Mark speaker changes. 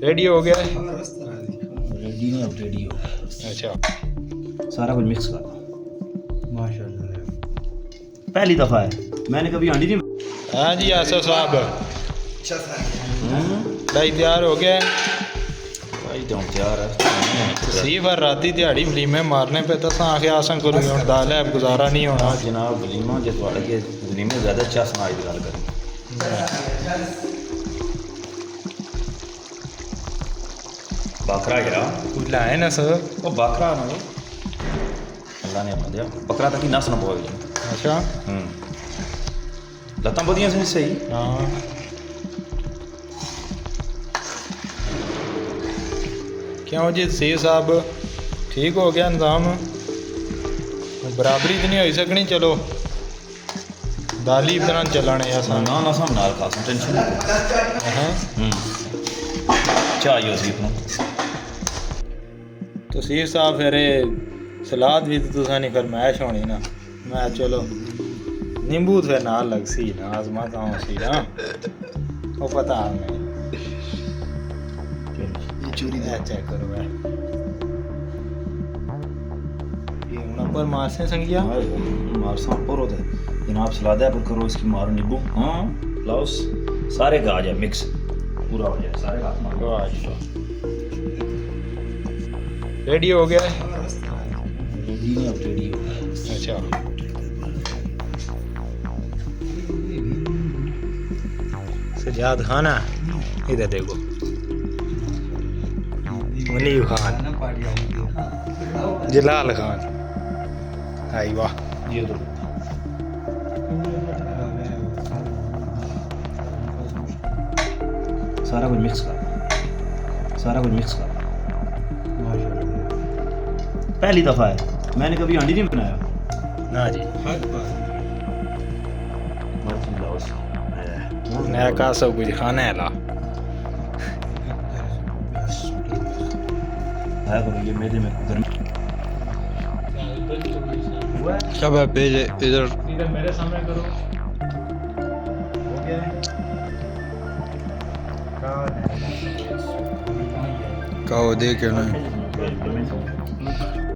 Speaker 1: Ready हो गया है?
Speaker 2: रेडी नहीं, अब रेडी हो गया।
Speaker 1: अच्छा,
Speaker 2: सारा कुछ मिक्स कर दो। माशाल्लाह, पहली दफ़ा है, मैंने कभी हांडी नहीं।
Speaker 1: हाँ जी आसफ साहब, भाई तैयार हो गया है?
Speaker 2: भाई तो तैयार है।
Speaker 1: तसीफ हर राती दिहाड़ी वलीमे मारने पे तो आखे आसन करूँगी और दाल है, अब गुजारा नहीं होना।
Speaker 2: जनाब वलीमा जो थोड़े के वलीमे ज़्यादा अच्छा सुनाई दी गल करें। बकरा गया
Speaker 1: उला है ना सर?
Speaker 2: वो बकरा ना वो अल्लाह ने बंदिया बकरा तक ही नस न पावे।
Speaker 1: अच्छा,
Speaker 2: लत्तां बदियां सी सही।
Speaker 1: हाँ क्यों जी सी साहब, ठीक हो गया इंतजाम? बराबरी तो नहीं हो सकनी, चलो दाली तरह चलाने ऐसा
Speaker 2: ना ना सामने नाल खास टेंशन नहीं। चाहिए सी अपना
Speaker 1: तसीर साहब फिर सलाद भी तो तुसा नहीं फरमाइश होनी ना, मैं चलो नींबू फिर नाल लग सी ना, आजमाता हूँ सी ना, वो पता हमें चोरी चेक करो है ये ऊपर मारसे संगिया
Speaker 2: मारसा पर होता है जनाब। सलाद है पर करो इसकी मारो नींबू। हाँ लाओस सारे का आ जाए मिक्स पूरा हो जाए, सारे का मारो।
Speaker 1: रेडी हो गया है?
Speaker 2: रेडी नहीं, अब रेडी हो गया।
Speaker 1: अच्छा, सजाद खाना इधर देखो, मुनीब खान, जलाल खान, आई वाह।
Speaker 2: ये दो सारा कुछ मिक्स कर, सारा कुछ मिक्स कर। पहली दफ़ा है, मैंने कभी हांडी नहीं बनाया
Speaker 1: ना जी।
Speaker 2: लाओस
Speaker 1: नया का सब कुछ खाना है ला
Speaker 2: है करो ये मेरे में गर्मी
Speaker 1: सब है पेज इधर मेरे सामने करो। हो गया है? कहो दे के ना